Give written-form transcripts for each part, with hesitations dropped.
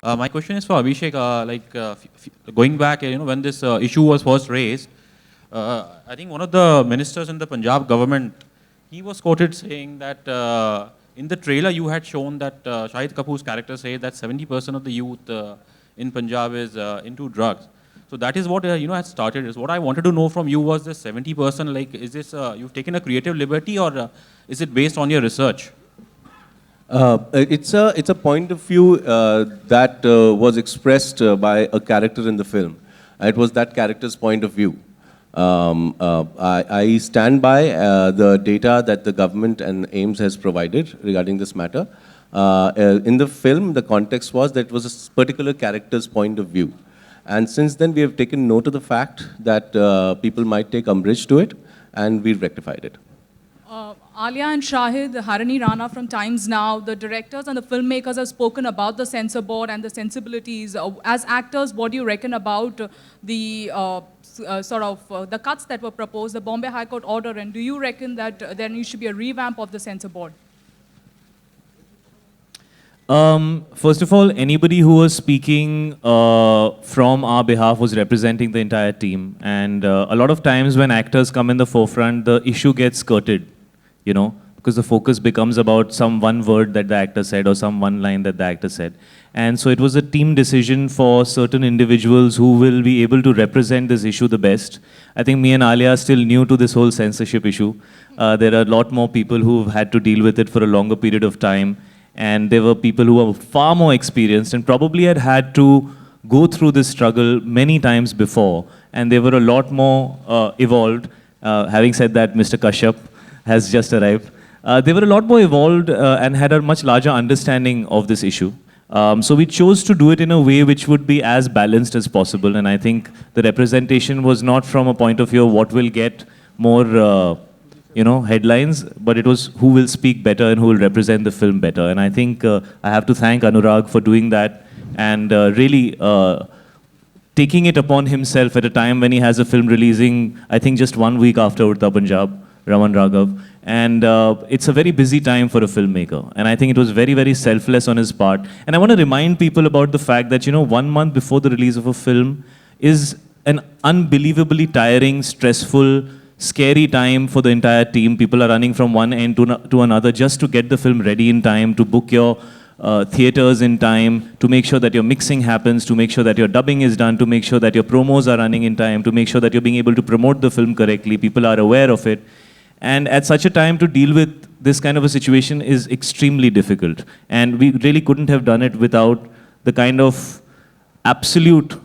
My question is for Abhishek. Going back, when this issue was first raised, I think one of the ministers in the Punjab government, he was quoted saying that in the trailer you had shown that Shahid Kapoor's character says that 70% of the youth in Punjab is into drugs. So that is what had started. Is what I wanted to know from you was this 70%. Like, is this you've taken a creative liberty, or is it based on your research? It's a point of view that was expressed by a character in the film. It was that character's point of view. I stand by the data that the government and AIMS has provided regarding this matter. In the film, the context was that it was a particular character's point of view. And since then, we have taken note of the fact that people might take umbrage to it, and we've rectified it. Alia and Shahid, Harini Rana from Times Now, the directors and the filmmakers have spoken about the censor board and the sensibilities. As actors, what do you reckon about the the cuts that were proposed, the Bombay High Court order, and do you reckon that there needs to be a revamp of the censor board? First of all, anybody who was speaking from our behalf was representing the entire team. And a lot of times when actors come in the forefront, the issue gets skirted, because the focus becomes about some one word that the actor said or some one line that the actor said. And so it was a team decision for certain individuals who will be able to represent this issue the best. I think me and Alia are still new to this whole censorship issue. There are a lot more people who've had to deal with it for a longer period of time. And there were people who were far more experienced and probably had to go through this struggle many times before. And they were a lot more evolved. Having said that, Mr. Kashyap has just arrived. They were a lot more evolved and had a much larger understanding of this issue. So we chose to do it in a way which would be as balanced as possible. And I think the representation was not from a point of view of what will get more headlines, but it was who will speak better and who will represent the film better. And I think I have to thank Anurag for doing that and really taking it upon himself at a time when he has a film releasing, I think just 1 week after Udta Punjab, Raman Raghav. And it's a very busy time for a filmmaker. And I think it was very, very selfless on his part. And I want to remind people about the fact that, 1 month before the release of a film is an unbelievably tiring, stressful, scary time for the entire team. People are running from one end to another just to get the film ready in time, to book your theaters in time, to make sure that your mixing happens, to make sure that your dubbing is done, to make sure that your promos are running in time, to make sure that you're being able to promote the film correctly. People are aware of it. And at such a time, to deal with this kind of a situation is extremely difficult. And we really couldn't have done it without the kind of absolute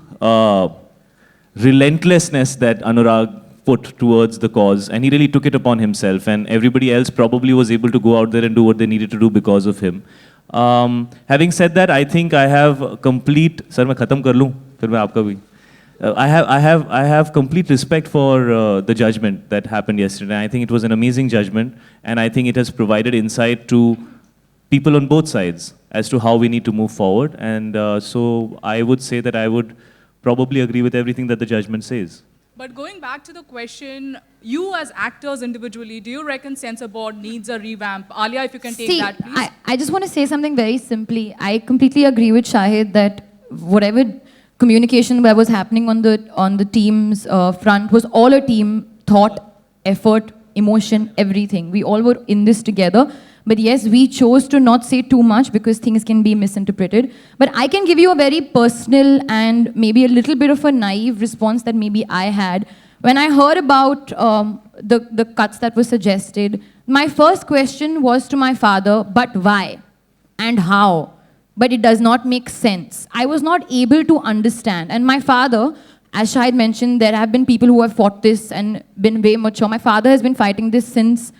relentlessness that Anurag put towards the cause, and he really took it upon himself, and everybody else probably was able to go out there and do what they needed to do because of him. Having said that, I think I have complete... Sir, मैं खत्म कर लूँ, फिर मैं आपका भी. I have complete respect for the judgment that happened yesterday. I think it was an amazing judgment, and I think it has provided insight to people on both sides as to how we need to move forward. And so I would say that I would probably agree with everything that the judgment says. But going back to the question, you as actors individually, do you reckon censor board needs a revamp? Alia, if you can take that, please. I just want to say something very simply. I completely agree with Shahid that whatever communication that was happening on the team's front was all a team, thought, effort, emotion, everything. We all were in this together. But yes, we chose to not say too much because things can be misinterpreted. But I can give you a very personal and maybe a little bit of a naive response that maybe I had. When I heard about the cuts that were suggested, my first question was to my father, but why and how? But it does not make sense. I was not able to understand. And my father, as Shahid mentioned, there have been people who have fought this and been way mature. My father has been fighting this since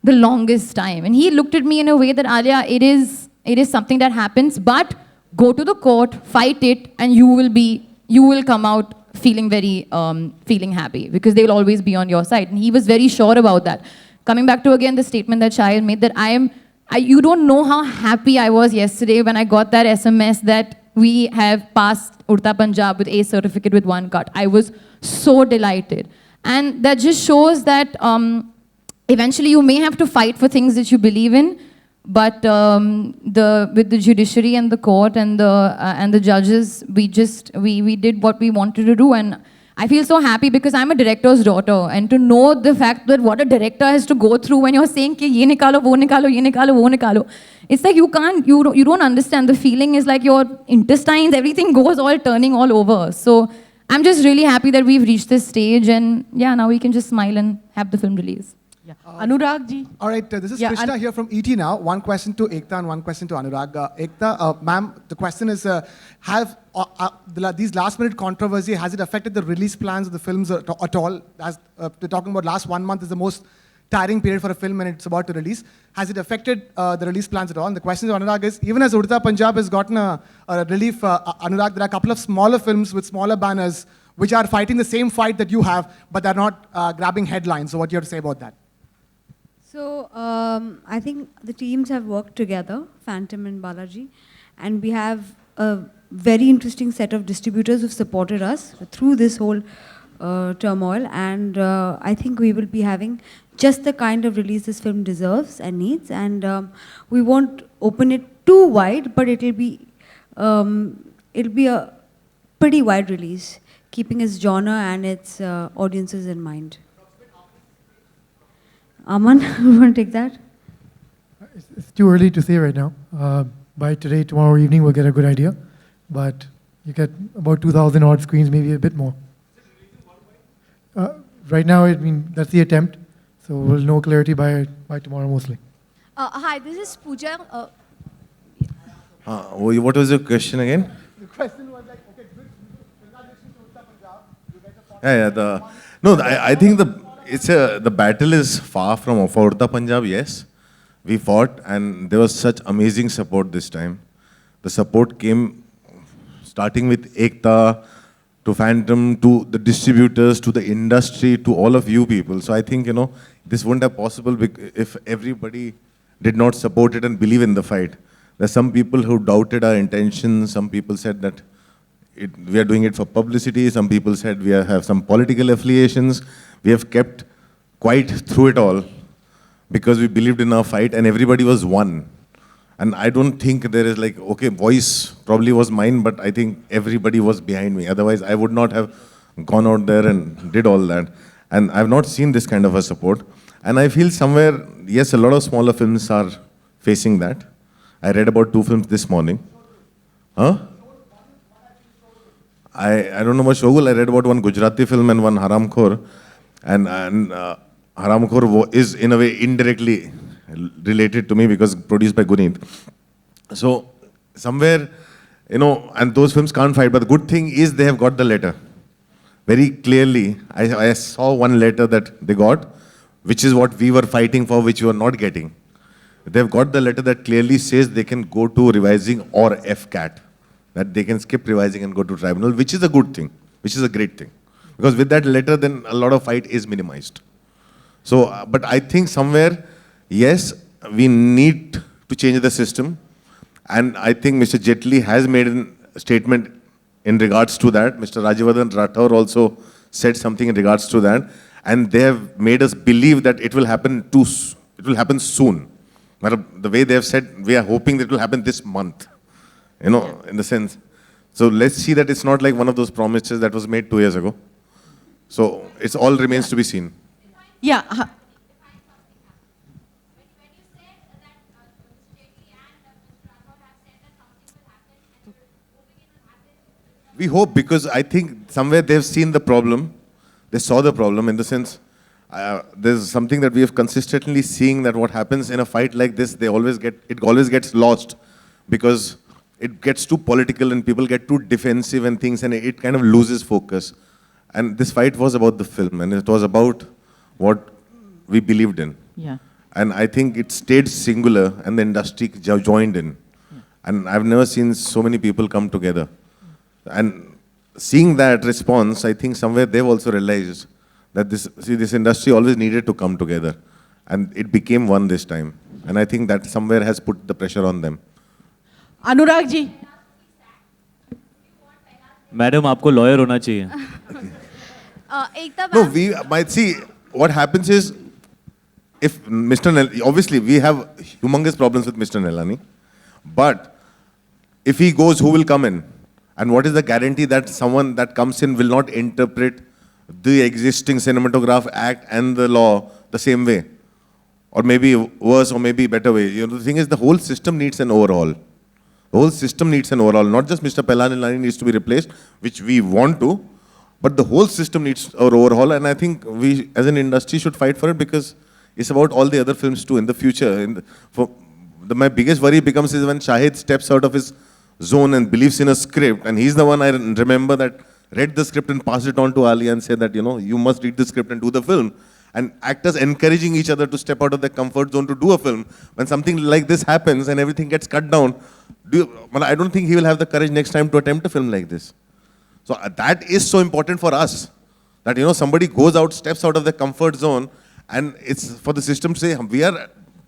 the longest time. And he looked at me in a way that, Alia, it is something that happens, but go to the court, fight it, and you will come out feeling feeling happy because they will always be on your side. And he was very sure about that. Coming back to, again, the statement that Shahid made, that you don't know how happy I was yesterday when I got that SMS that we have passed Udta Punjab with A certificate with 1 cut. I was so delighted. And that just shows that eventually you may have to fight for things that you believe in, But with the judiciary and the court and the judges, we did what we wanted to do, and I feel so happy because I'm a director's daughter, and to know the fact that what a director has to go through when you're saying कि ये निकालो, वो निकालो, ये निकालो, वो निकालो. It's like you don't understand. The feeling is like your intestines, everything goes all turning all over. So I'm just really happy that we've reached this stage, and yeah, now we can just smile and have the film release. Yeah. Anurag ji. All right, this is Yeah, Krishna here from ET now. One question to Ekta and one question to Anurag. Ekta, ma'am, the question is, these last-minute controversy, has it affected the release plans of the films at all? As they're talking about last 1 month is the most tiring period for a film when it's about to release. Has it affected the release plans at all? And the question to Anurag is, even as Udta Punjab has gotten a relief, Anurag, there are a couple of smaller films with smaller banners which are fighting the same fight that you have, but they're not grabbing headlines. So what do you have to say about that? So I think the teams have worked together, Phantom and Balaji, and we have a very interesting set of distributors who've supported us through this whole turmoil, and I think we will be having just the kind of release this film deserves and needs, and we won't open it too wide, but it'll be a pretty wide release, keeping its genre and its audiences in mind. Aman, you want to take that? It's too early to say right now. By today, tomorrow evening, we'll get a good idea. But you get about 2,000 odd screens, maybe a bit more. Right now, I mean, that's the attempt. So we'll know clarity by tomorrow mostly. Hi, this is Pooja. What was your question again? The question was like, okay, congratulations to Uttar Punjab. I think the battle is far from over. Uttar Punjab, yes. We fought and there was such amazing support this time. The support came starting with Ekta, to Phantom, to the distributors, to the industry, to all of you people. So I think, this wouldn't have possible if everybody did not support it and believe in the fight. There's some people who doubted our intentions. Some people said that we are doing it for publicity. Some people said we have some political affiliations. We have kept quiet through it all because we believed in our fight and everybody was one. And I don't think there is like, okay, voice probably was mine, but I think everybody was behind me. Otherwise, I would not have gone out there and did all that. And I've not seen this kind of a support. And I feel somewhere, yes, a lot of smaller films are facing that. I read about 2 films this morning. Huh? I don't know about Shogul. I read about one Gujarati film and one Haramkhor. And Haramkhor is in a way indirectly related to me because produced by Guneet. So somewhere, and those films can't fight. But the good thing is they have got the letter. Very clearly, I saw one letter that they got, which is what we were fighting for, which we were not getting. They've got the letter that clearly says they can go to revising or FCAT. That they can skip revising and go to tribunal, which is a good thing, which is a great thing. Because with that letter, then a lot of fight is minimized. So, but I think somewhere, yes, we need to change the system. And I think Mr. Jaitley has made a statement in regards to that. Mr. Rajyavardhan Rathore also said something in regards to that. And they have made us believe that it will happen soon. The way they have said, we are hoping that it will happen this month. In the sense. So let's see that it's not like one of those promises that was made 2 years ago. So it all remains to be seen. Yeah. We hope because I think somewhere they've seen the problem. They saw the problem in the sense, there's something that we have consistently seeing that what happens in a fight like this, it always gets lost because it gets too political and people get too defensive and things and it kind of loses focus. And this fight was about the film and it was about what we believed in. Yeah. And I think it stayed singular and the industry joined in. And I've never seen so many people come together. And seeing that response, I think somewhere they've also realized that this industry always needed to come together. And it became one this time. And I think that somewhere has put the pressure on them. Anurag ji. Madam आपको lawyer होना चाहिए. Ekta No, we might see what happens is if Mr. Obviously we have humongous problems with Mr. Nellani, but if he goes, who will come in? And what is the guarantee that someone that comes in will not interpret the existing Cinematograph Act and the law the same way? Or maybe worse, or maybe better way. You know, the thing is, the whole system needs an overhaul. The whole system needs an overhaul. Not just Mr. Pellanillani needs to be replaced, which we want to, but the whole system needs an overhaul. And I think we, as an industry, should fight for it, because it's about all the other films too in the future. My biggest worry becomes is when Shahid steps out of his zone and believes in a script, and he's the one I remember that read the script and passed it on to Alia and said that, you know, you must read the script and do the film. And actors encouraging each other to step out of their comfort zone to do a film. When something like this happens and everything gets cut down, I don't think he will have the courage next time to attempt a film like this. So that is so important for us. That, you know, somebody goes out, steps out of their comfort zone, and it's for the system to say,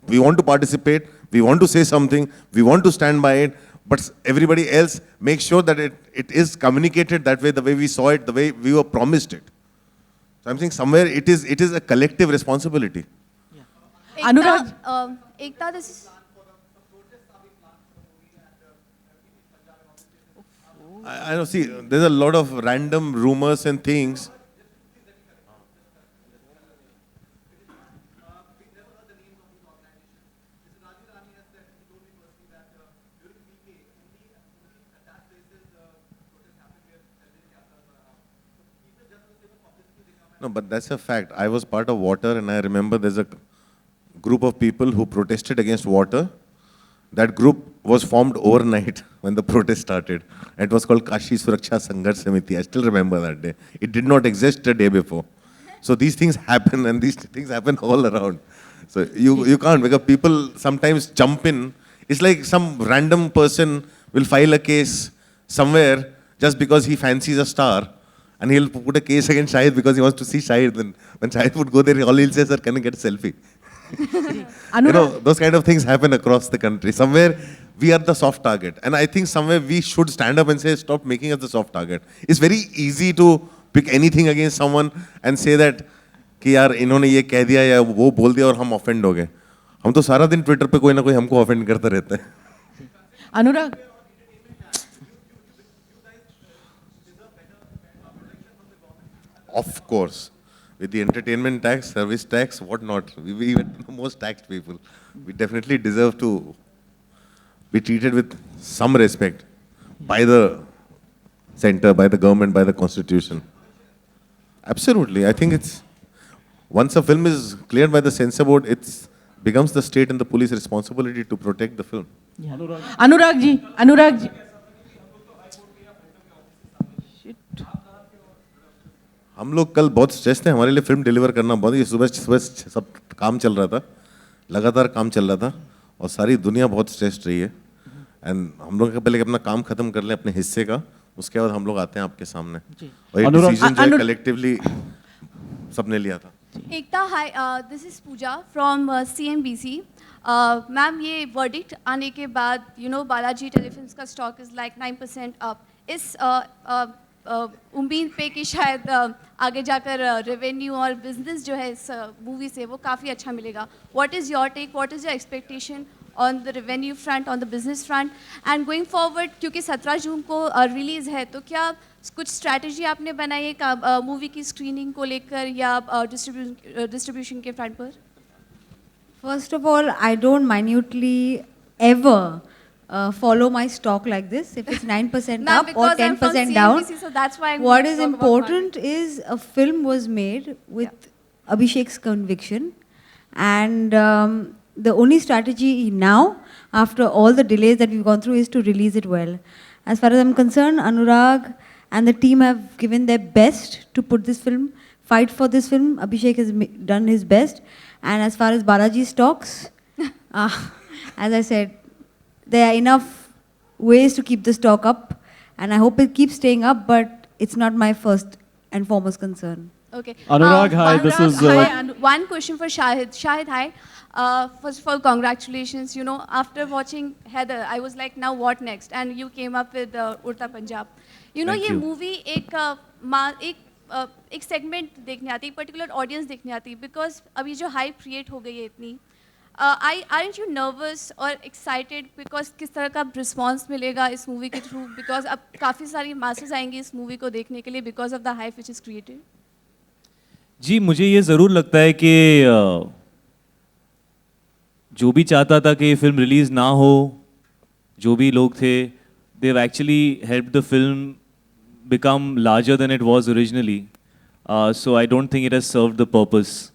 we want to participate, we want to say something, we want to stand by it, but everybody else make sure that it is communicated that way, the way we saw it, the way we were promised it. So I'm saying somewhere it is a collective responsibility. Anurag. Ekta, this is... I don't see, there's a lot of random rumors and things. No, but that's a fact. I was part of water, and I remember there's a group of people who protested against water. That group was formed overnight when the protest started. It was called Kashi Suraksha Sangharsh Samiti. I still remember that day. It did not exist the day before. So these things happen, and these things happen all around. So you can't, because people sometimes jump in. It's like some random person will file a case somewhere just because he fancies a star. And he'll put a case against Shahid because he wants to see Shahid. Then when Shahid would go there, all he'll say, sir, can I get a selfie? You know, those kind of things happen across the country. Somewhere we are the soft target. And I think somewhere we should stand up and say, stop making us the soft target. It's very easy to pick anything against someone and say that, कि यार इन्होंने ये कह दिया या वो बोल दिया और हम offend हो गए. हम तो सारा दिन ट्विटर पे कोई ना कोई हमको offend करता रहता है. Anurag. Of course. With the entertainment tax, service tax, what not. We were the most taxed people. We definitely deserve to be treated with some respect by the center, by the government, by the constitution. Absolutely. I think it's, once a film is cleared by the censor board, it becomes the state and the police responsibility to protect the film. Yeah. Anurag ji. हम लोग कल बहुत stress थे, हमारे लिए film deliver करना बहुत, ये सुबह सब काम चल रहा था, लगातार काम चल रहा था और सारी दुनिया बहुत स्ट्रेस्ड रही है. एंड हम लोग पहले अपना काम खत्म कर लें अपने हिस्से का, उसके बाद हम लोग आते हैं आपके सामने. और ये डिसीजन जो कलेक्टिवली सबने लिया था. Ekta, hi, this is Pooja from CNBC. Ma'am, ये verdict आने के बाद, you know, बालाजी टेलीफिल्म्स का stock is like 9% up. इस उम्मीद पे कि शायद आगे जाकर रेवेन्यू और बिजनेस जो है इस मूवी से वो काफ़ी अच्छा मिलेगा. What is your take? What is your expectation on the revenue front, on the business front? And going forward, क्योंकि 17 जून को रिलीज़ है, तो क्या कुछ स्ट्रैटेजी आपने बनाई है मूवी की स्क्रीनिंग को लेकर या डिस्ट्रीब्यूशन के फ्रंट पर? First of all, I don't minutely ever follow my stock like this. If it's 9% up or 10% down, so that's why what is important is a film was made with Abhishek's conviction, and the only strategy now, after all the delays that we've gone through, is to release it well. As far as I'm concerned, Anurag and the team have given their best to put this film, fight for this film. Abhishek has done his best. And as far as Balaji stocks, as I said, there are enough ways to keep the stock up, and I hope it keeps staying up, but it's not my first and foremost concern. Okay. Anurag, hi, this is... one question for Shahid. Shahid, hi. First of all, congratulations. You know, after watching Heather, I was like, now what next? And you came up with Urta Punjab. You know, ये movie एक एक segment देखने आती है, एक particular audience देखने आती है, बिकॉज अभी जो हाइप क्रिएट हो गई है इतनी, aren't you nervous or excited because किस तरह का रिस्पॉन्स मिलेगा इस मूवी के थ्रू, बिकॉज अब काफ़ी सारी मासेस आएंगी इस मूवी को देखने के लिए because of the hype which is created? जी, मुझे ये ज़रूर लगता है कि जो भी चाहता था कि ये फिल्म रिलीज़ ना हो, जो भी लोग थे, they've actually helped the film become larger than it was originally. So I don't think it has served the purpose.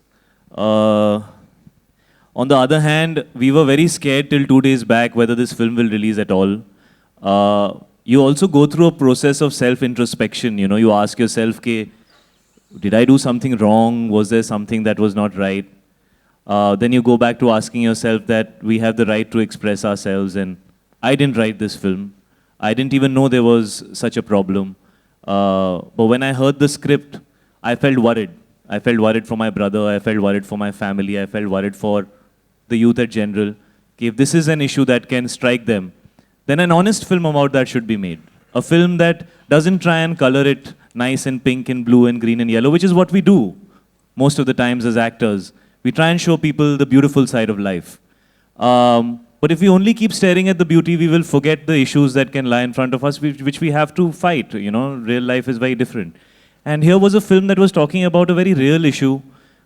On the other hand, we were very scared till 2 days back whether this film will release at all. You also go through a process of self-introspection. You know, you ask yourself, did I do something wrong? Was there something that was not right? Then you go back to asking yourself that we have the right to express ourselves, and I didn't write this film. I didn't even know there was such a problem. But when I heard the script, I felt worried. I felt worried for my brother, I felt worried for my family, I felt worried for the youth at general. If this is an issue that can strike them, then an honest film about that should be made. A film that doesn't try and color it nice and pink and blue and green and yellow, which is what we do most of the times as actors. We try and show people the beautiful side of life. But if we only keep staring at the beauty, we will forget the issues that can lie in front of us, which we have to fight. You know, real life is very different. And here was a film that was talking about a very real issue,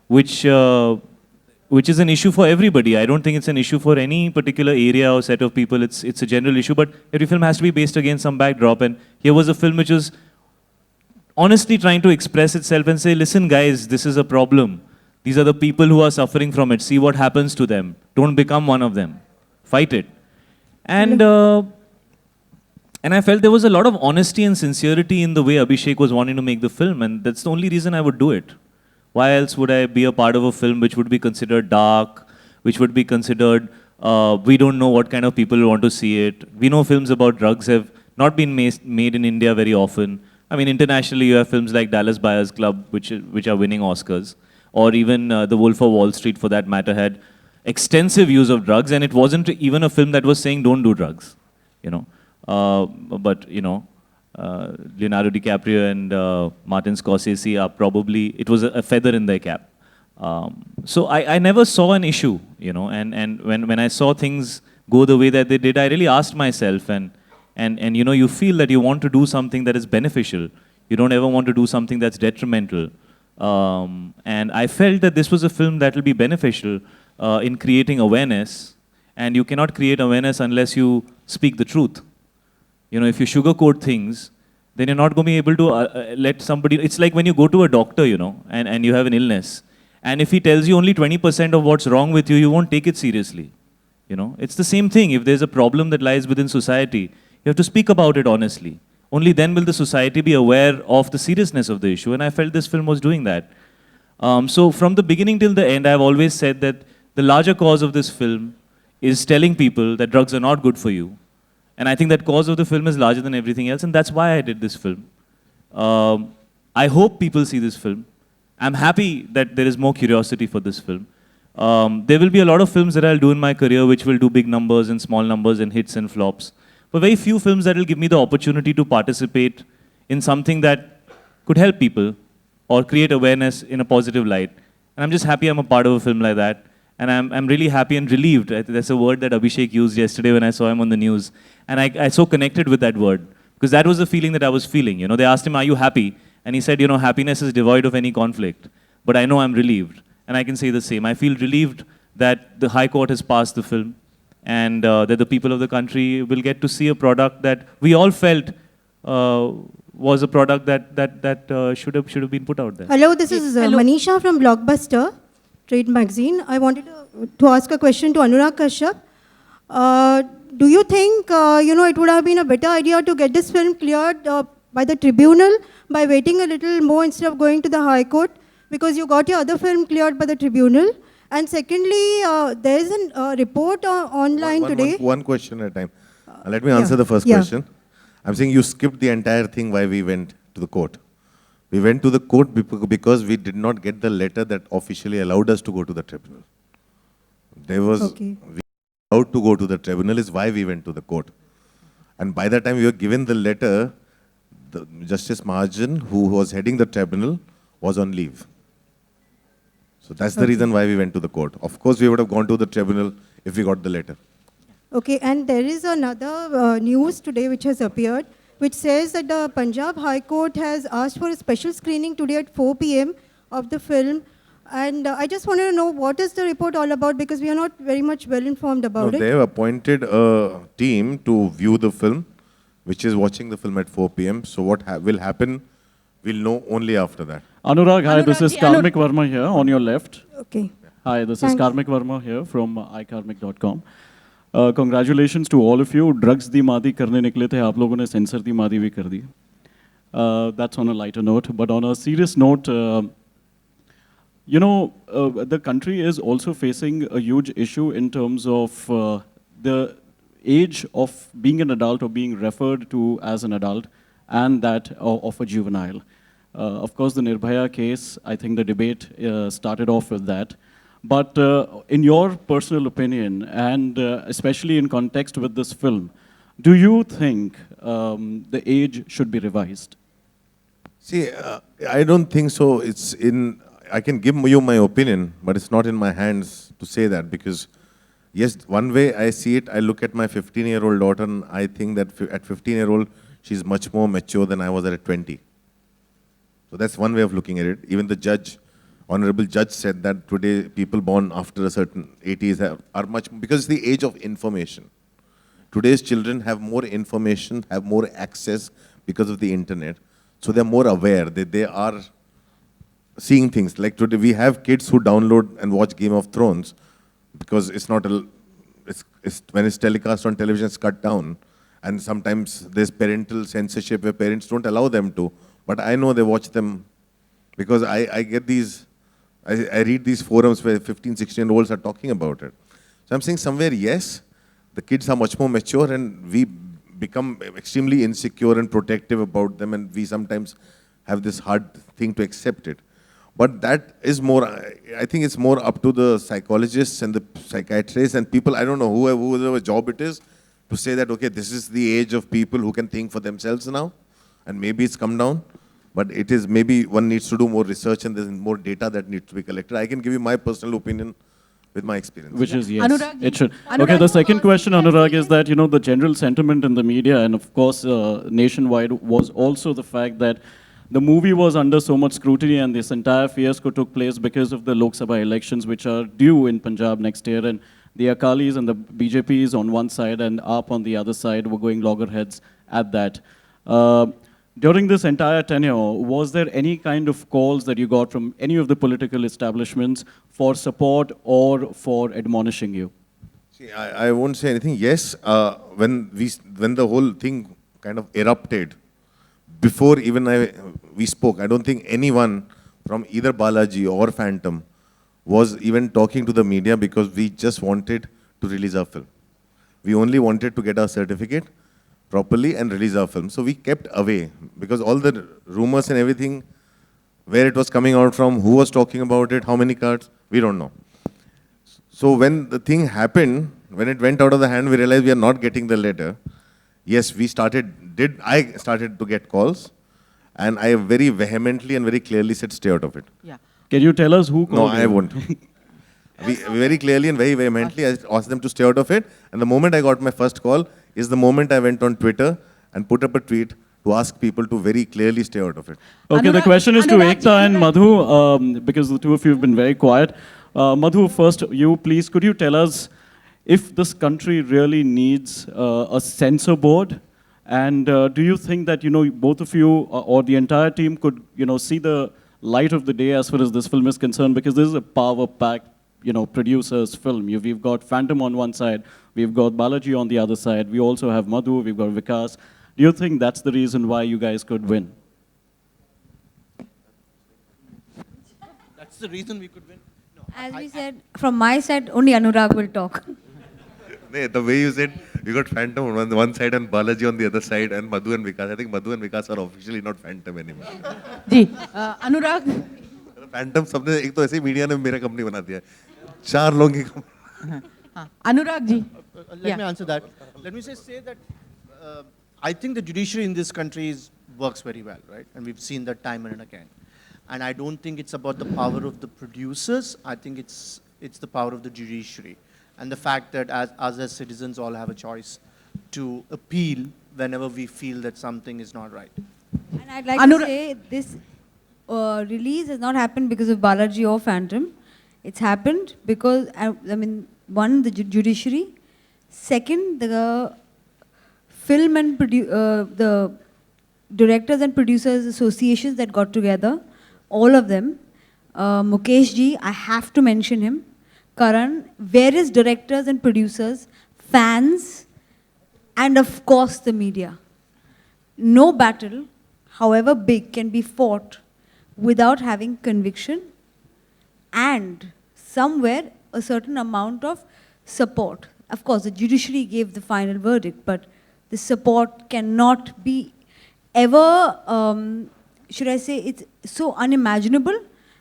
which is an issue for everybody. I don't think it's an issue for any particular area or set of people. It's a general issue, but every film has to be based against some backdrop. And here was a film which was honestly trying to express itself and say, listen guys, this is a problem. These are the people who are suffering from it. See what happens to them. Don't become one of them. Fight it. And I felt there was a lot of honesty and sincerity in the way Abhishek was wanting to make the film, and that's the only reason I would do it. Why else would I be a part of a film which would be considered dark, which would be considered, we don't know what kind of people want to see it. We know films about drugs have not been made in India very often. I mean, internationally you have films like Dallas Buyers Club, which are winning Oscars, or even The Wolf of Wall Street, for that matter, had extensive use of drugs, and it wasn't even a film that was saying don't do drugs, you know. But, you know, Leonardo DiCaprio and Martin Scorsese are probably, it was a feather in their cap. So I never saw an issue, you know, and when I saw things go the way that they did, I really asked myself, and you know, you feel that you want to do something that is beneficial. You don't ever want to do something that's detrimental. And I felt that this was a film that will be beneficial in creating awareness, and you cannot create awareness unless you speak the truth. You know, if you sugarcoat things, then you're not going to be able to let somebody... It's like when you go to a doctor, you know, and you have an illness, and if he tells you only 20% of what's wrong with you, you won't take it seriously. You know, it's the same thing. If there's a problem that lies within society, you have to speak about it honestly. Only then will the society be aware of the seriousness of the issue, and I felt this film was doing that. So from the beginning till the end, I've always said that the larger cause of this film is telling people that drugs are not good for you. And I think that cause of the film is larger than everything else, and that's why I did this film. I hope people see this film. I'm happy that there is more curiosity for this film. There will be a lot of films that I'll do in my career which will do big numbers and small numbers and hits and flops. But very few films that will give me the opportunity to participate in something that could help people or create awareness in a positive light. And I'm just happy I'm a part of a film like that. And I'm really happy and relieved. That's a word that Abhishek used yesterday when I saw him on the news. And I so connected with that word, because that was the feeling that I was feeling. You know, they asked him, are you happy? And he said, you know, happiness is devoid of any conflict. But I know I'm relieved. And I can say the same. I feel relieved that the High Court has passed the film, and that the people of the country will get to see a product that we all felt was a product that should have been put out there. Hello, this is Manisha from Blockbuster Trade Magazine. I wanted to ask a question to Anurag Kashyap. Do you think you know, it would have been a better idea to get this film cleared by the tribunal by waiting a little more instead of going to the High Court, because you got your other film cleared by the tribunal? And secondly, there is a report online today. One question at a time. Let me answer the first question. I'm saying you skipped the entire thing why we went to the court. We went to the court because we did not get the letter that officially allowed us to go to the tribunal. There was, we were allowed to go to the tribunal is why we went to the court. And by the time we were given the letter, the Justice Mahajan, who was heading the tribunal, was on leave. So that's the reason why we went to the court. Of course, we would have gone to the tribunal if we got the letter. Okay, and there is another news today which has appeared, which says that the Punjab High Court has asked for a special screening today at 4 p.m. of the film. And I just wanted to know what is the report all about, because we are not very much well informed about it. They have appointed a team to view the film, which is watching the film at 4 p.m. So what will happen, we'll know only after that. Anurag, hi, this is Anurag Karmik Verma here on your left. Okay. Hi, this Thanks. is Karmik Verma here from ikarmik.com. Congratulations to all of you. Drugs di maadi karne nikle the, aap logon ne censor di maadi bhi kar di. That's on a lighter note. But on a serious note, the country is also facing a huge issue in terms of the age of being an adult or being referred to as an adult and that of a juvenile. Of course, the Nirbhaya case, I think the debate started off with that. But in your personal opinion, and especially in context with this film, do you think the age should be revised? See, I don't think so. I can give you my opinion, but it's not in my hands to say that, because yes, one way I see it, I look at my 15-year-old daughter and I think that at 15-year-old, she's much more mature than I was at 20. So that's one way of looking at it. Even the judge, honorable judge, said that today people born after a certain 80s are much, because it's the age of information. Today's children have more information, have more access because of the internet. So they're more aware, they are seeing things. Like today, we have kids who download and watch Game of Thrones because it's not when it's telecast on television, it's cut down. And sometimes there's parental censorship where parents don't allow them to. But I know they watch them because I get these, I read these forums where 15, 16-year-olds are talking about it. So I'm saying somewhere, yes, the kids are much more mature and we become extremely insecure and protective about them, and we sometimes have this hard thing to accept it. But that is more, I think it's more up to the psychologists and the psychiatrists and people, I don't know, whoever job it is, to say that, okay, this is the age of people who can think for themselves now, and maybe it's come down, but it is, maybe one needs to do more research and there's more data that needs to be collected. I can give you my personal opinion with my experience. Which is, yes, Anurag, it should. Anurag, Okay, the second question, Anurag, is that, the general sentiment in the media and of course nationwide was also the fact that the movie was under so much scrutiny and this entire fiasco took place because of the Lok Sabha elections, which are due in Punjab next year, and the Akalis and the BJPs on one side and AAP on the other side were going loggerheads at that. During this entire tenure, was there any kind of calls that you got from any of the political establishments for support or for admonishing you? See, I won't say anything. Yes, when the whole thing kind of erupted, before even we spoke, I don't think anyone from either Balaji or Phantom was even talking to the media, because we just wanted to release our film. We only wanted to get our certificate properly and release our film. So we kept away, because all the rumors and everything, where it was coming out from, who was talking about it, how many cards, we don't know. So when the thing happened, when it went out of the hand, we realized we are not getting the letter. Yes, I started to get calls, and I very vehemently and very clearly said, stay out of it. Yeah. Can you tell us who called No, you? I won't. We very clearly and very vehemently I asked them to stay out of it. And the moment I got my first call is the moment I went on Twitter and put up a tweet to ask people to very clearly stay out of it. Okay, the Anurag- question is to Anurag- Ekta and Madhu, because the two of you have been very quiet. Madhu, first, please, could you tell us if this country really needs a censor board? And do you think that, both of you or the entire team could, see the light of the day as far as this film is concerned? Because this is a power-packed, producer's film. We've got Phantom on one side, we've got Balaji on the other side, we also have Madhu, we've got Vikas. Do you think that's the reason why you guys could win? That's the reason we could win. No, As we said, from my side, only Anurag will talk. The way you said, you got Phantom on one side and Balaji on the other side and Madhu and Vikas. I think Madhu and Vikas are officially not Phantom anymore. Ji Anurag Phantom सबने एक तो ऐसे media ने मेरा company बना दिया, 4 लोगों की company. Anurag ji Let me answer that. Let me say that I think the judiciary in this country is works very well, right? And we've seen that time and again. And I don't think it's about the power of the producers. I think it's the power of the judiciary. And the fact that us as citizens all have a choice to appeal whenever we feel that something is not right. And I'd like to say this release has not happened because of Balaji or Phantom. It's happened because, I mean, one, the judiciary. Second, the film and the directors and producers associations that got together, all of them. Mukesh ji, I have to mention him. Karan, various directors and producers, fans, and of course the media. No battle, however big, can be fought without having conviction and somewhere a certain amount of support. Of course, the judiciary gave the final verdict, but the support cannot be ever, should I say, it's so unimaginable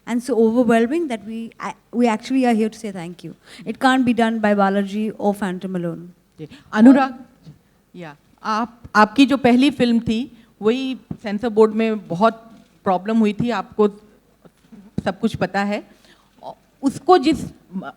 and so overwhelming that we actually are here to say thank you. It can't be done by Balaji or Phantom alone. अनुराग, या आपकी जो पहली film थी वही sensor board में बहुत problem हुई थी, आपको सब कुछ पता है. उसको जिस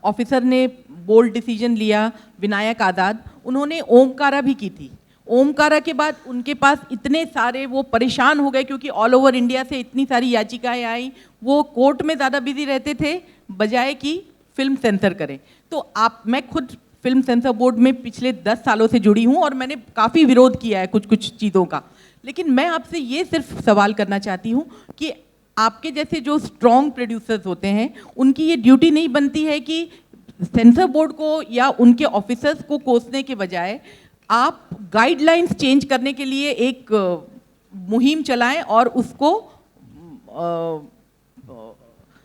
ऑफिसर ने बोल्ड डिसीजन लिया, विनायक आज़ाद, उन्होंने ओमकारा भी की थी. ओमकारा के बाद उनके पास इतने सारे वो परेशान हो गए क्योंकि ऑल ओवर इंडिया से इतनी सारी याचिकाएं आई, वो कोर्ट में ज़्यादा बिजी रहते थे बजाय कि फिल्म सेंसर करें. तो मैं खुद फिल्म सेंसर बोर्ड में पिछले 10 सालों से जुड़ी हूँ और मैंने काफ़ी विरोध किया है कुछ चीज़ों का. लेकिन मैं आपसे ये सिर्फ सवाल करना चाहती हूँ कि आपके जैसे जो स्ट्रॉन्ग प्रोड्यूसर्स होते हैं उनकी ये ड्यूटी नहीं बनती है कि सेंसर बोर्ड को या उनके ऑफिसर्स को कोसने के बजाय आप गाइडलाइंस चेंज करने के लिए एक मुहिम चलाएं और उसको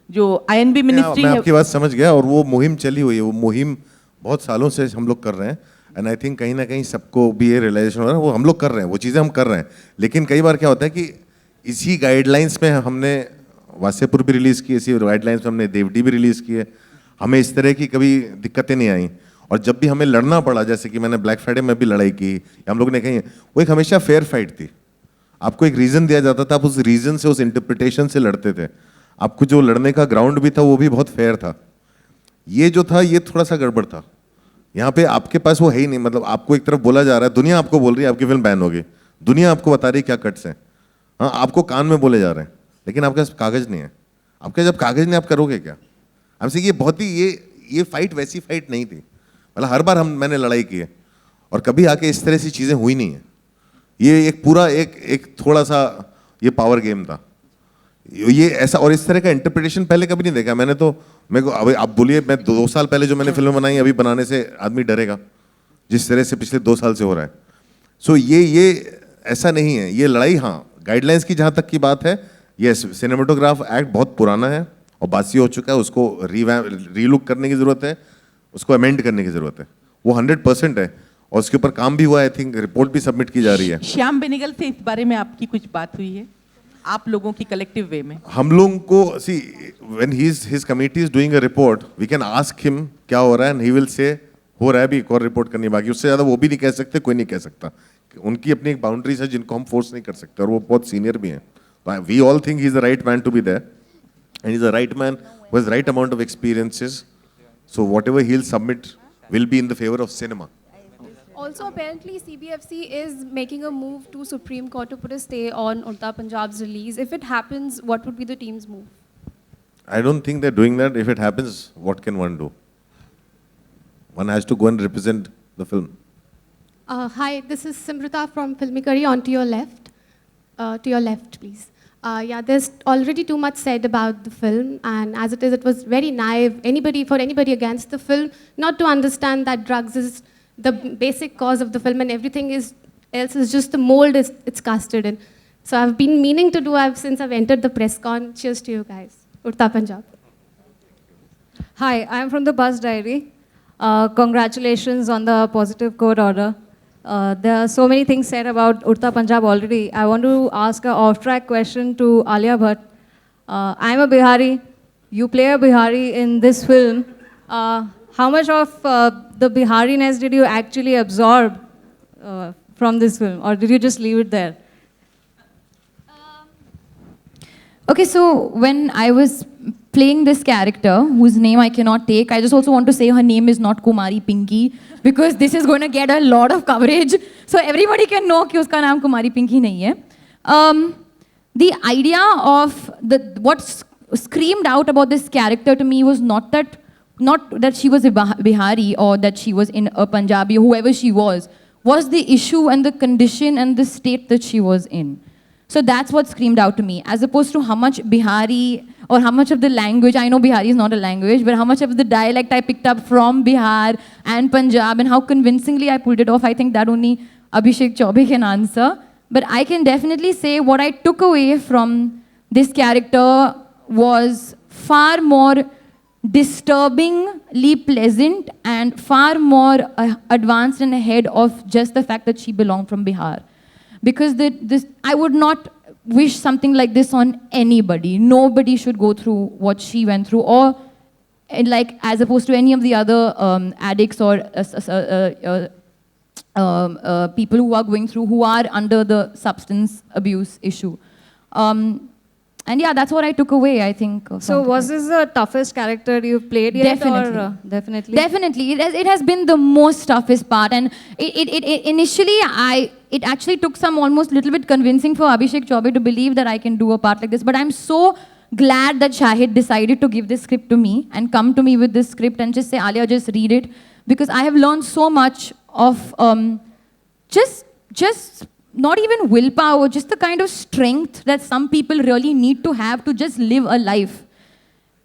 जो आईएनबी मिनिस्ट्री मैं आपकी बात समझ गया और वो मुहिम चली हुई है, वो मुहिम बहुत सालों से हम लोग कर रहे हैं. एंड आई थिंक कहीं ना कहीं सबको भी ये रियलाइजेशन हो रहा है, वो हम लोग कर रहे हैं, वो चीज़ें हम कर रहे हैं. लेकिन कई बार क्या होता है कि इसी गाइडलाइंस में हमने वासेपुर भी रिलीज़ की, इसी गाइडलाइंस में हमने देवडी भी रिलीज़ की है. हमें इस तरह की कभी दिक्कतें नहीं आई. और जब भी हमें लड़ना पड़ा, जैसे कि मैंने ब्लैक फ्राइडे में भी लड़ाई की, या हम लोग ने कही, वो एक हमेशा फेयर फाइट थी. आपको एक रीज़न दिया जाता था, आप उस रीज़न से, उस इंटरप्रिटेशन से लड़ते थे. आपको जो लड़ने का ग्राउंड भी था वो भी बहुत फेयर था. ये जो था ये थोड़ा सा गड़बड़ था. यहाँ पे आपके पास वो है ही नहीं. मतलब आपको एक तरफ बोला जा रहा है, दुनिया आपको बोल रही है आपकी फिल्म बैन होगी, दुनिया आपको बता रही है क्या कट्स हैं. हाँ, आपको कान में बोले जा रहे हैं, लेकिन आपके पास कागज़ नहीं है. आपके जब कागज़ नहीं, आप करोगे क्या? हमसे ये बहुत ही ये फाइट वैसी फाइट नहीं थी. मतलब हर बार मैंने लड़ाई की है और कभी आके इस तरह से चीज़ें हुई नहीं है. ये एक पूरा एक थोड़ा सा ये पावर गेम था. ये ऐसा और इस तरह का इंटरप्रिटेशन पहले कभी नहीं देखा मैंने. तो मेरे को अभी आप बोलिए, मैं 2 साल पहले जो मैंने फिल्म बनाई अभी बनाने से आदमी डरेगा जिस तरह से पिछले 2 साल से हो रहा है. सो ये ऐसा नहीं है, ये लड़ाई. हाँ, गाइडलाइंस की जहाँ तक की बात है, ये सिनेमेटोग्राफ एक्ट बहुत पुराना है और बासी हो चुका है. उसको रीलुक करने की ज़रूरत है, उसको अमेंड करने की ज़रूरत है. वो 100% है और उसके ऊपर काम भी हुआ है. आई थिंक रिपोर्ट भी सबमिट की जा रही है. श्याम बेनेगल से इस बारे में आपकी कुछ बात हुई है आप लोगों की कलेक्टिव वे में? हम लोगों को see when his committee is doing a report, we can ask him क्या हो रहा है एंड ही विल से हो रहा है, भी एक और रिपोर्ट करनी बाकी. उससे ज़्यादा वो भी नहीं कह सकते, कोई नहीं कह सकता. उनकी अपनी एक बाउंड्रीज है जिनको हम फोर्स नहीं कर सकते और वो बहुत सीनियर भी हैं. We all think he is the right man to be there and he is the right man who has right amount of experiences. So whatever he'll submit will be in the favor of cinema. Also, apparently, CBFC is making a move to Supreme Court to put a stay on Udta Punjab's release. If it happens, what would be the team's move? I don't think they're doing that. If it happens, what can one do? One has to go and represent the film. Hi, this is Simrita from Filmikari. On to your left. To your left, please. Yeah, there's already too much said about the film, and as it was very naive for anybody against the film not to understand that drugs is the basic cause of the film and everything else is just the mold it's casted in. So I've been meaning to do since I've entered the press con. Cheers to you guys. Udta Punjab. Hi, I'm from the Bus Diary. Congratulations on the positive court order. There are so many things said about Udta Punjab already. I want to ask an off-track question to Alia Bhatt. I'm a Bihari. You play a Bihari in this film. How much of the Bihariness did you actually absorb from this film, or did you just leave it there? Okay, so when I was playing this character, whose name I cannot take, I just also want to say her name is not Kumari Pinky, because this is going to get a lot of coverage. So everybody can know कि उसका नाम Kumari Pinky नहीं है. The idea of what screamed out about this character to me was not that she was a Bihari or that she was in a Punjabi, whoever she was the issue and the condition and the state that she was in. So that's what screamed out to me, as opposed to how much Bihari or how much of the language, I know Bihari is not a language, but how much of the dialect I picked up from Bihar and Punjab and how convincingly I pulled it off. I think that only Abhishek Chaubey can answer. But I can definitely say what I took away from this character was far more disturbingly pleasant and far more advanced and ahead of just the fact that she belonged from Bihar. Because I would not wish something like this on anybody. Nobody should go through what she went through, or like as opposed to any of the other addicts or people who are going through, who are under the substance abuse issue. And yeah, that's what I took away, I think. So was this the toughest character you've played yet? Definitely. Or, definitely? Definitely. It has been the most toughest part. And initially, it actually took some almost little bit convincing for Abhishek Chaubey to believe that I can do a part like this. But I'm so glad that Shahid decided to give this script to me and come to me with this script and just say, Alia, just read it. Because I have learned so much of just not even willpower, just the kind of strength that some people really need to have to just live a life.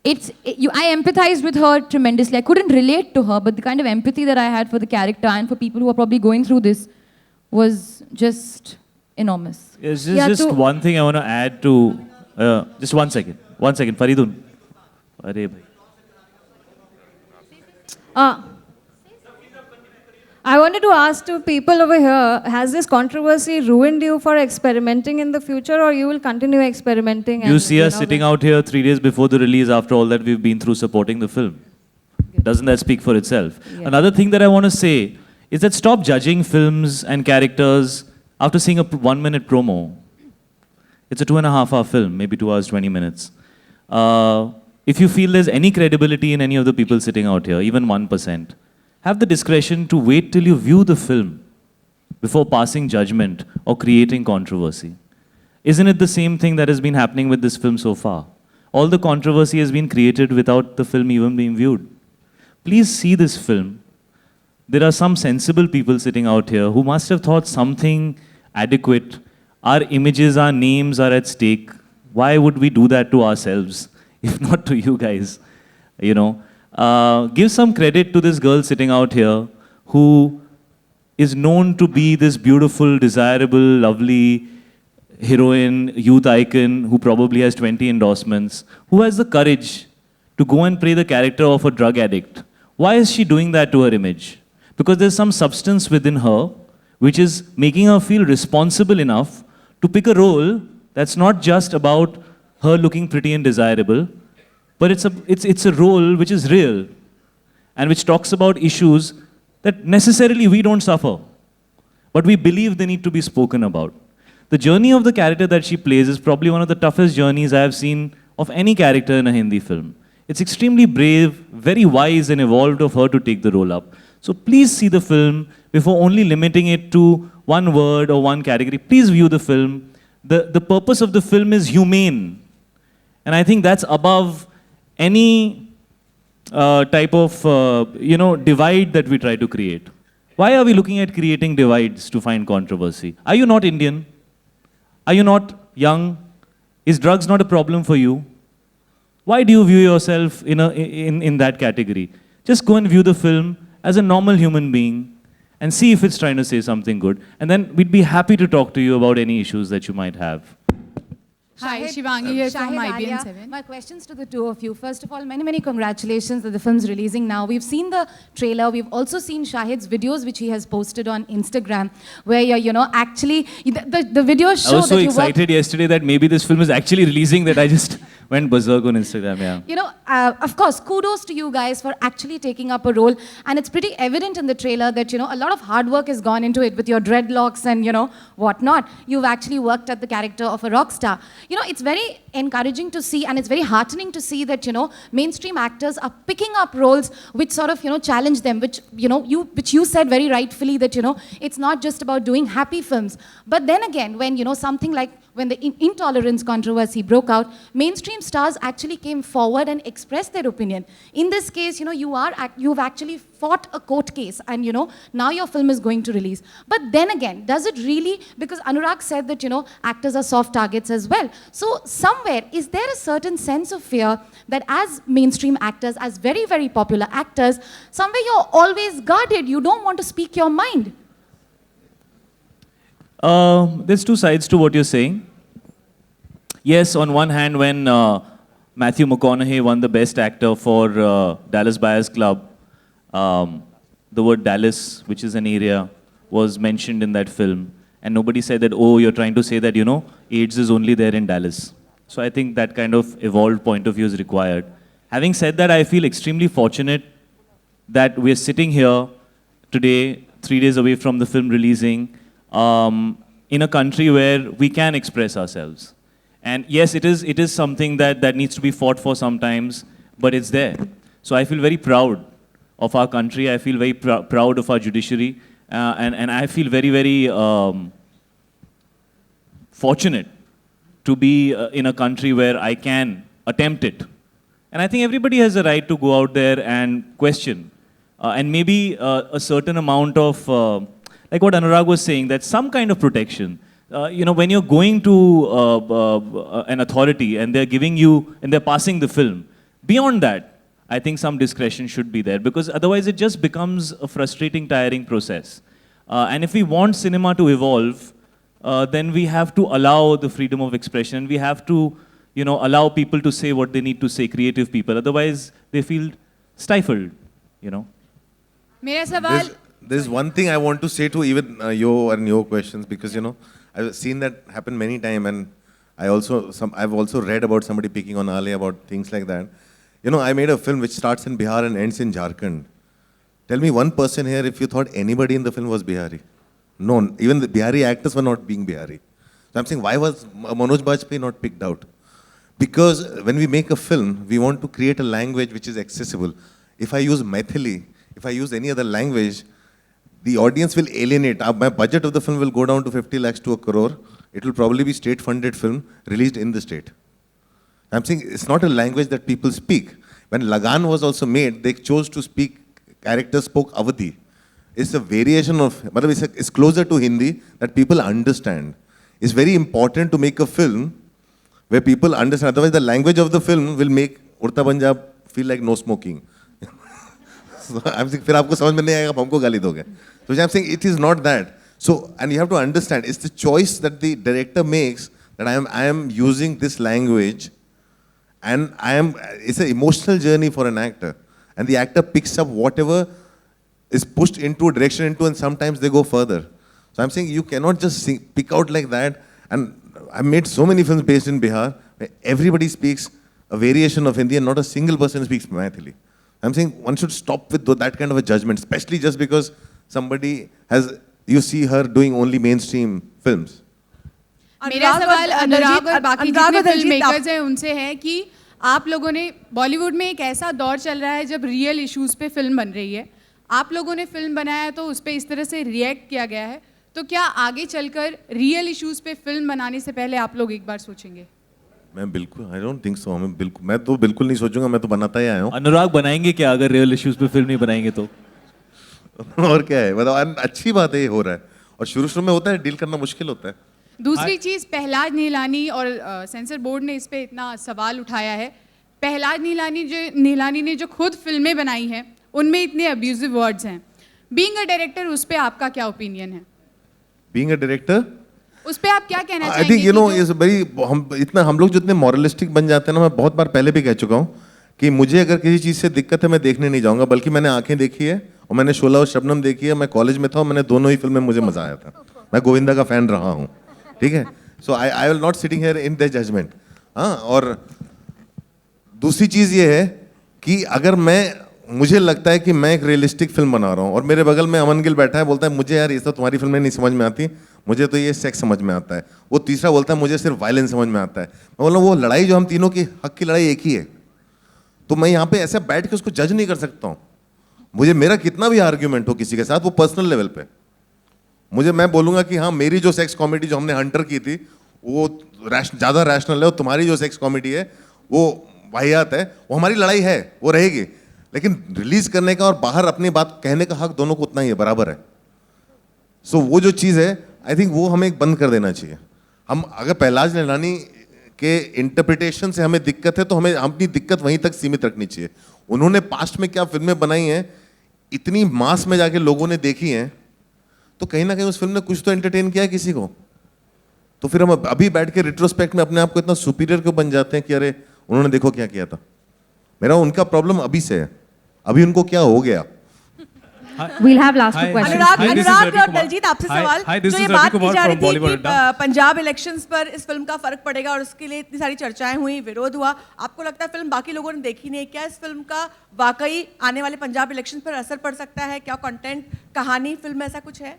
I empathized with her tremendously. I couldn't relate to her, but the kind of empathy that I had for the character and for people who are probably going through this was just enormous. Yes, just one thing I want to add to... just 1 second. 1 second. Faridun. Arey bhai. I wanted to ask to people over here, has this controversy ruined you for experimenting in the future, or you will continue experimenting? You see us sitting out here 3 days before the release after all that we've been through supporting the film. Doesn't that speak for itself? Yeah. Another thing that I want to say is that stop judging films and characters after seeing a 1-minute promo. It's a 2.5-hour film, maybe 2 hours, 20 minutes. If you feel there's any credibility in any of the people sitting out here, even 1%, have the discretion to wait till you view the film before passing judgment or creating controversy. Isn't it the same thing that has been happening with this film so far? All the controversy has been created without the film even being viewed. Please see this film. There are some sensible people sitting out here who must have thought something adequate. Our images, our names are at stake. Why would we do that to ourselves, if not to you guys? You know. Give some credit to this girl sitting out here who is known to be this beautiful, desirable, lovely heroine, youth icon who probably has 20 endorsements, who has the courage to go and play the character of a drug addict. Why is she doing that to her image? Because there's some substance within her which is making her feel responsible enough to pick a role that's not just about her looking pretty and desirable, but it's a role which is real and which talks about issues that necessarily we don't suffer, but we believe they need to be spoken about. The journey of the character that she plays is probably one of the toughest journeys I have seen of any character in a Hindi film. It's extremely brave, very wise and evolved of her to take the role up. So please see the film before only limiting it to one word or one category. Please view the film. The purpose of the film is humane. And I think that's above any type of divide that we try to create. Why are we looking at creating divides to find controversy? Are you not Indian? Are you not young? Is drugs not a problem for you? Why do you view yourself in that category? Just go and view the film as a normal human being and see if it's trying to say something good. And then we'd be happy to talk to you about any issues that you might have. Hi, Shivangi here from IBN 7. My questions to the two of you. First of all, many congratulations that the film's releasing now. We've seen the trailer. We've also seen Shahid's videos, which he has posted on Instagram, where you're, actually, the videos show that I was so excited yesterday that maybe this film is actually releasing that I just went berserk on Instagram, yeah. You know, of course, kudos to you guys for actually taking up a role. And it's pretty evident in the trailer that, you know, a lot of hard work has gone into it with your dreadlocks and, you know, whatnot. You've actually worked at the character of a rock star. You know, it's very encouraging to see and it's very heartening to see that, you know, mainstream actors are picking up roles which sort of, you know, challenge them, which, you know, which you said very rightfully that, you know, it's not just about doing happy films. But then again, when, you know, something like when the intolerance controversy broke out, mainstream stars actually came forward and expressed their opinion. In this case, you know, you've actually fought a court case and, you know, now your film is going to release. But then again, does it really, because Anurag said that, you know, actors are soft targets as well. So somewhere, is there a certain sense of fear that as mainstream actors, as very, very popular actors, somewhere you're always guarded, you don't want to speak your mind? There's two sides to what you're saying. Yes, on one hand, when Matthew McConaughey won the Best Actor for Dallas Buyers Club, the word Dallas, which is an area, was mentioned in that film. And nobody said that, oh, you're trying to say that, you know, AIDS is only there in Dallas. So I think that kind of evolved point of view is required. Having said that, I feel extremely fortunate that we're sitting here today, 3 days away from the film releasing, in a country where we can express ourselves. And yes, it is something that needs to be fought for sometimes, but it's there. So I feel very proud of our country. I feel very proud of our judiciary. And I feel very, very fortunate to be in a country where I can attempt it. And I think everybody has a right to go out there and question. And maybe a certain amount of, like what Anurag was saying, that some kind of protection. You know, when you're going to an authority and they're giving you, and they're passing the film, beyond that, I think some discretion should be there, because otherwise it just becomes a frustrating, tiring process. And if we want cinema to evolve, then we have to allow the freedom of expression. We have to, you know, allow people to say what they need to say, creative people. Otherwise, they feel stifled, you know. मेरा सवाल There's one thing I want to say to even your questions, because, you know, I've seen that happen many times, and I've also read about somebody picking on Ale about things like that. You know, I made a film which starts in Bihar and ends in Jharkhand. Tell me one person here if you thought anybody in the film was Bihari. No, even the Bihari actors were not being Bihari. So I'm saying, why was Manoj Bajpayee not picked out? Because when we make a film, we want to create a language which is accessible. If I use Maithili, if I use any other language, the audience will alienate. My budget of the film will go down to 50 lakhs to 1 crore. It will probably be state-funded film released in the state. I'm saying it's not a language that people speak. When Lagan was also made, they chose to speak, characters spoke Awadhi. It's a variation of, it's closer to Hindi that people understand. It's very important to make a film where people understand. Otherwise, the language of the film will make Urta Punjab feel like no smoking. So I'm saying, फिर आपको समझ में नहीं आएगा, हमको गाली दोगे. So I'm saying it is not that. So, and you have to understand, it's the choice that the director makes that I am using this language, and it's an emotional journey for an actor. And the actor picks up whatever is pushed into a direction and sometimes they go further. So I'm saying you cannot just pick out like that. And I've made so many films based in Bihar where everybody speaks a variation of Hindi and not a single person speaks Maithili. I'm saying one should stop with that kind of a judgment, especially just because somebody you see her doing only mainstream films. मेरा सवाल अनुराग और बाकी जितने film makers हैं उनसे है कि आप लोगों ने बॉलीवुड में एक ऐसा दौर चल रहा है जब रियल इश्यूज पे फिल्म बन रही है. आप लोगों ने फिल्म बनाया है तो उस पर इस तरह से रिएक्ट किया गया है. तो क्या आगे चलकर रियल इश्यूज पे फिल्म बनाने से पहले आप लोग एक बार सोचेंगे? मैं बिल्कुल, I don't think so. मैं तो बिल्कुल नहीं सोचूंगा, मैं तो बनाता ही आया हूँ. अनुराग बनाएंगे क्या अगर रियल इश्यूज पे फिल्म नहीं बनाएंगे तो? और क्या है, मतलब अच्छी बात है ये हो रहा है. और शुरू में होता है, डील करना मुश्किल होता है. दूसरी चीज़, प्रहलाद नीलानी और सेंसर बोर्ड ने इस पे इतना सवाल उठाया है. प्रहलाद नीलानी ने जो खुद फिल्में बनाई हैं उनमें इतने अब्यूजिव वर्ड्स हैं. बीइंग अ डायरेक्टर, उस पे आपका क्या ओपिनियन है? बीइंग अ डायरेक्टर, उस पे आप क्या कहना चाहेंगे? I think, you know, इस बड़ी हम लोग जितने मॉरलिस्टिक बन जाते हैं ना, मैं बहुत बार पहले भी कह चुका हूँ कि मुझे अगर किसी चीज़ से दिक्कत है मैं देखने नहीं जाऊँगा, बल्कि मैंने आंखें देखी है और मैंने शोला और शबनम देखी है. मैं कॉलेज में था और मैंने दोनों ही फिल्में मुझे मजा आया था. मैं गोविंदा का फैन रहा हूँ, ठीक है. So I will not sitting here in the judgment. हाँ, और दूसरी चीज़ ये है कि अगर मुझे लगता है कि मैं एक रियलिस्टिक फिल्म बना रहा हूँ और मेरे बगल में अमन गिल बैठा है, बोलता है मुझे यार ये तो तुम्हारी फिल्में नहीं समझ में आती, मुझे तो ये सेक्स समझ में आता है। वो तीसरा बोलता है मुझे सिर्फ वायलेंस समझ में आता है। मैं बोला वो लड़ाई जो हम तीनों की हक की लड़ाई एक ही है। तो मैं यहाँ पे ऐसे बैठ के उसको जज नहीं कर सकता हूँ। मुझे मेरा कितना भी आर्ग्यूमेंट हो किसी के साथ, वो पर्सनल लेवल पे मैं बोलूँगा कि हाँ मेरी जो सेक्स कॉमेडी जो हमने हंटर की थी वो ज़्यादा रैशनल है, और तुम्हारी जो सेक्स कॉमेडी है वो वाहियात है। वो हमारी लड़ाई है, वो रहेगी, लेकिन रिलीज करने का और बाहर अपनी बात कहने का हक दोनों को उतना ही है, बराबर है। सो वो जो चीज़ है आई थिंक वो हमें बंद कर देना चाहिए। हम अगर पहलाज निलानी के इंटरप्रिटेशन से हमें दिक्कत है तो हमें अपनी दिक्कत वहीं तक सीमित रखनी चाहिए। उन्होंने पास्ट में क्या फिल्में बनाई हैं, इतनी मास में जाके लोगों ने देखी हैं, तो कहीं ना कहीं उस फिल्म ने कुछ तो एंटरटेन किया है किसी को। तो फिर हम अभी बैठ के रिट्रोस्पेक्ट में अपने आप को इतना सुपीरियर क्यों बन जाते हैं कि अरे उन्होंने देखो क्या किया था। मेरा उनका प्रॉब्लम अभी से है, अभी उनको क्या हो गया। We'll have last two questions. अनुराग और दलजीत, आपसे सवाल, जो ये बात की जा रही थी कि पंजाब इलेक्शंस पर इस फिल्म का फर्क पड़ेगा और उसके लिए इतनी सारी चर्चाएं हुई, विरोध हुआ, आपको लगता है फिल्म बाकी लोगों ने देखी नहीं, क्या इस फिल्म का वाकई आने वाले पंजाब इलेक्शन पर असर पड़ सकता है? क्या कंटेंट, कहानी, फिल्म ऐसा कुछ है?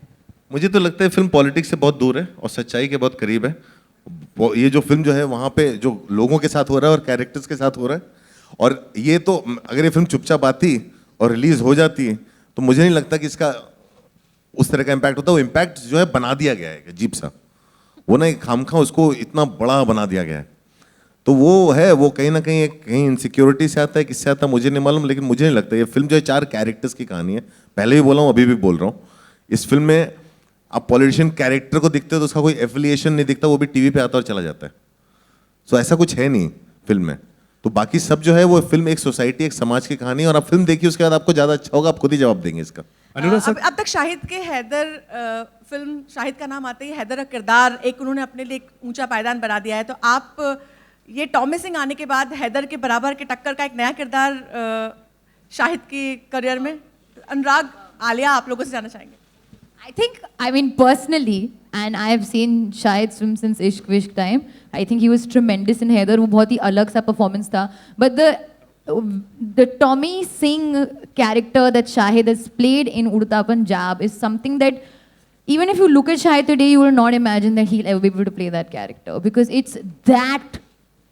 मुझे तो लगता है फिल्म पॉलिटिक्स से बहुत दूर है और सच्चाई के बहुत करीब है। ये जो फिल्म जो है वहाँ पे जो लोगों के साथ हो रहा है और कैरेक्टर्स के साथ हो रहा है, और ये तो अगर ये फिल्म चुपचाप आती और रिलीज हो जाती तो मुझे नहीं लगता कि इसका उस तरह का इम्पैक्ट होता। वो इम्पैक्ट जो है बना दिया गया है अजीब सा, वो ना खामखा उसको इतना बड़ा बना दिया गया है। तो वो है, वो कहीं ना कहीं इनसिक्योरिटी से आता है, किससे आता है मुझे नहीं मालूम, लेकिन मुझे नहीं लगता। ये फिल्म जो है 4 कैरेक्टर्स की कहानी है, पहले भी बोला हूँ अभी भी बोल रहा हूँ। इस फिल्म में आप पॉलिटिशियन कैरेक्टर को दिखते हो तो उसका कोई एफिलिएशन नहीं दिखता, वो भी टीवी पे आता और चला जाता है। सो ऐसा कुछ है नहीं फिल्म में। तो बाकी सब जो है वो फिल्म एक सोसाइटी, एक समाज की कहानी है, और आप फिल्म देखिए उसके बाद आपको ज़्यादा अच्छा होगा, आप खुद ही जवाब देंगे इसका। अब तक शाहिद के हैदर फिल्म, शाहिद का नाम आते ही हैदर का किरदार एक उन्होंने अपने लिए एक ऊंचा पायदान बना दिया है, तो आप ये टॉमी सिंह आने के बाद हैदर के बराबर के टक्कर का एक नया किरदार शाहिद की करियर में, अनुराग, आलिया, आप लोगों से जानना चाहेंगे। I think, I mean, personally, and I have seen Shahid's film since Ishq Vishk time. I think he was tremendous in Haider. वो बहुत ही अलग सा performance था. But the Tommy Singh character that Shahid has played in Udta Punjab is something that even if you look at Shahid today, you will not imagine that he'll ever be able to play that character, because it's that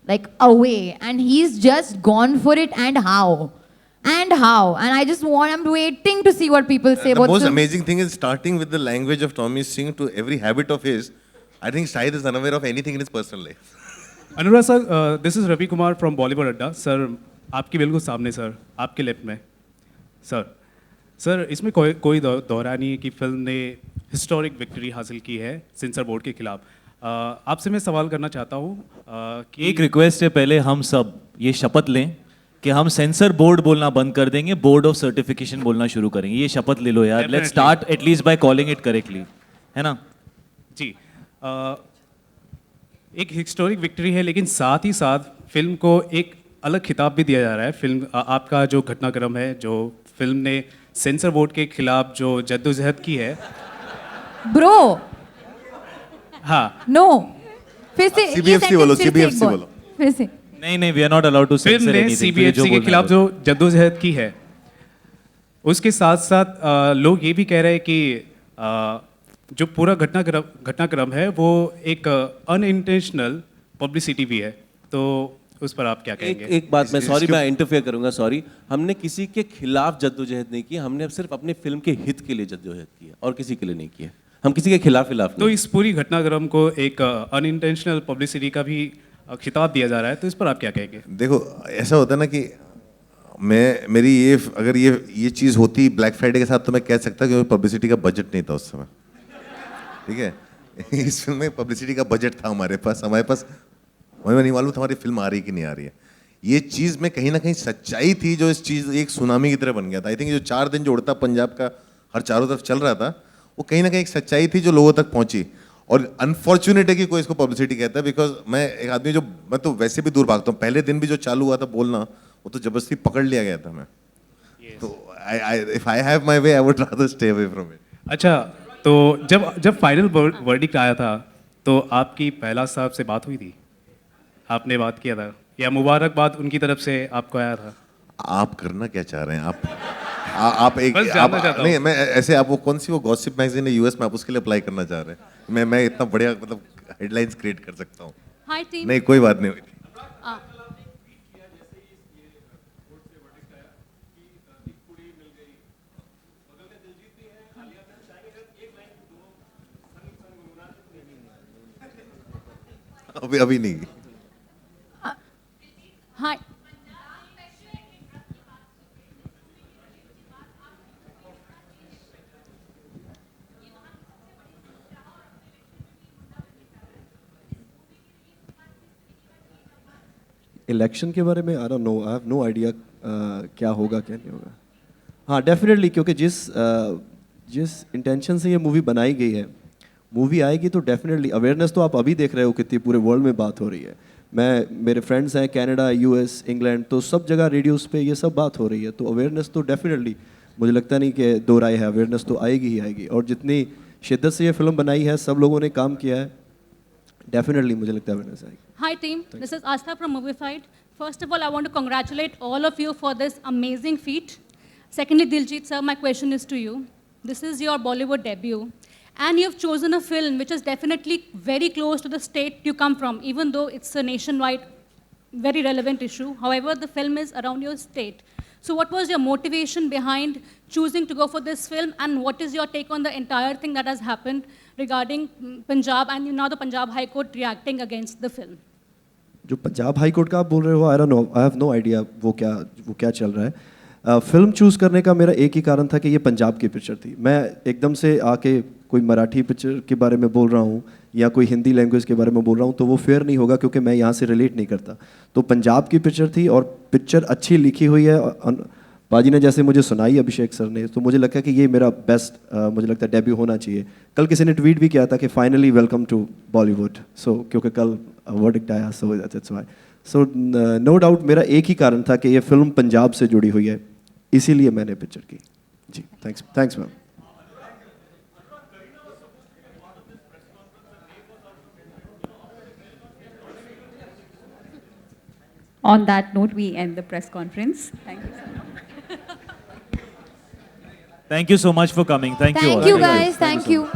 like away, and he's just gone for it. And I just I'm waiting to see what people say about the most amazing thing is starting with the language of Tommy Singh to every habit of his. I think Shahid is unaware of anything in his personal life. Anurag sir, this is Ravi Kumar from Bollywood Adda. Sir, आपके बिल्कुल सामने sir, आपके left में sir इसमें कोई दौरा नहीं है कि फिल्म ने हिस्टोरिक विक्ट्री हासिल की है सेंसर बोर्ड के खिलाफ। आपसे मैं सवाल करना चाहता हूँ कि एक रिक्वेस्ट है, पहले हम सब ये शपथ लें कि हम सेंसर बोर्ड बोलना बंद कर देंगे, बोर्ड ऑफ सर्टिफिकेशन बोलना शुरू करेंगे। ये शपथ ले लो यार, let's start at least by calling it correctly, है ना जी। एक हिस्टोरिक विक्ट्री है, लेकिन साथ ही साथ फिल्म को एक अलग खिताब भी दिया जा रहा है। फिल्म आपका जो घटनाक्रम है, जो फिल्म ने सेंसर बोर्ड के खिलाफ जो जद्दोजहद की है। ब्रो हाँ नो, फिर से CBFC बोलो, CBFC बोलो, फिर से नहीं, we are not allowed to censor film ने CBFC के खिलाफ जो जद्दोजहद की है, उसके साथ साथ लोग ये भी कह रहे हैं कि जो पूरा घटनाक्रम है वो एक अनइंटेंशनल पब्लिसिटी भी है। तो उस पर आप क्या कहेंगे? एक बात मैं सॉरी, मैं इंटरफेयर करूंगा, सॉरी। हमने किसी के खिलाफ जद्दोजहद नहीं की, हमने सिर्फ अपने फिल्म के हित के लिए जद्दोजहद की है और किसी के लिए नहीं की है। हम किसी के खिलाफ नहीं। तो इस पूरी घटनाक्रम को एक अनइंटेंशनल पब्लिसिटी का भी खिताब दिया जा रहा है, तो इस पर आप क्या कहेंगे? देखो ऐसा होता है ना कि मेरी अगर ये चीज़ होती ब्लैक फ्राइडे के साथ तो मैं कह सकता कि पब्लिसिटी का बजट नहीं था उस समय, ठीक है। इस फिल्म में पब्लिसिटी का बजट था हमारे पास हमें नहीं मालूम था हमारी फिल्म आ रही कि नहीं आ रही है। ये चीज़ में कहीं ना कहीं सच्चाई थी जो इस चीज़ एक सुनामी की तरह बन गया था। आई थिंक जो 4 दिन जो उड़ता पंजाब का हर चारों तरफ चल रहा था, वो कहीं ना कहीं एक सच्चाई थी जो लोगों तक पहुंची। और अनफॉर्चुनेट है कि कोई इसको पब्लिसिटी कहता है, बिकॉज मैं एक आदमी मैं तो वैसे भी दूर भागता हूँ। पहले दिन भी जो चालू हुआ था बोलना, वो तो जबरदस्ती पकड़ लिया गया था मैं। तो if I have my way I would rather stay away from it. अच्छा, तो जब फाइनल वर्डिक्ट आया था तो आपकी पहला साहब से बात हुई थी? आपने बात किया था या मुबारकबाद उनकी तरफ से आपको आया था? आप करना क्या चाह रहे हैं आप एक बस जानना चाहता नहीं हूँ। मैं ऐसे आप वो कौन सी वो गॉसिप मैगजीन है यूएस में आप उसके लिए अप्लाई करना चाह रहे हैं मैं इतना बढ़िया मतलब हेडलाइंस क्रिएट कर सकता हूँ Hi, team. नहीं कोई बात नहीं हुई अभी नहीं Hi. इलेक्शन के बारे में I don't know I have no idea क्या होगा क्या नहीं होगा। हाँ डेफिनेटली, क्योंकि जिस इंटेंशन से ये मूवी बनाई गई है, मूवी आएगी तो डेफिनेटली अवेयरनेस तो आप अभी देख रहे हो कितनी पूरे वर्ल्ड में बात हो रही है। मेरे फ्रेंड्स हैं कनाडा, यूएस, इंग्लैंड, तो सब जगह रेडियोस पे ये सब बात हो रही है, तो अवेयरनेस तो डेफिनेटली मुझे लगता नहीं कि दो राय है, अवेयरनेस तो आएगी ही आएगी। और जितनी शिद्दत से ये फिल्म बनाई है, सब लोगों ने काम किया है, डेफिनेटली मुझे लगता है अवेयरनेस आएगी। Hi team, this is Astha from Movified. First of all, I want to congratulate all of you for this amazing feat. Secondly, Diljit sir, my question is to you. This is your Bollywood debut, and you've chosen a film which is definitely very close to the state you come from, even though it's a nationwide, very relevant issue. However, the film is around your state. So what was your motivation behind choosing to go for this film, and what is your take on the entire thing that has happened regarding Punjab and now the Punjab High Court reacting against the film? जो Punjab high court का आप बोल रहे हो, I don't know, I have no idea वो क्या चल रहा है। फिल्म चूज़ करने का मेरा एक ही कारण था कि ये पंजाब की पिक्चर थी। मैं एकदम से आके कोई मराठी पिक्चर के बारे में बोल रहा हूँ या कोई हिंदी लैंग्वेज के बारे में बोल रहा हूँ तो वो फेयर नहीं होगा, क्योंकि मैं यहाँ से रिलेट नहीं करता। तो पंजाब की पिक्चर थी और पिक्चर अच्छी लिखी हुई है, बाजी ने जैसे मुझे सुनाई अभिषेक सर ने, तो मुझे लगता है कि ये मेरा बेस्ट मुझे लगता है डेब्यू होना चाहिए। कल किसी ने ट्वीट भी किया था कि finally welcome to Bollywood, so क्योंकि कल वर्डिक्ट आया, so that's why. So no doubt मेरा एक ही कारण था कि ये फिल्म पंजाब से जुड़ी हुई है, इसीलिए मैंने पिक्चर की। जी thanks ma'am. On that note, we end the press conference. Thank you so much. Thank you so much for coming. Thank you all. Thank you guys, thank you.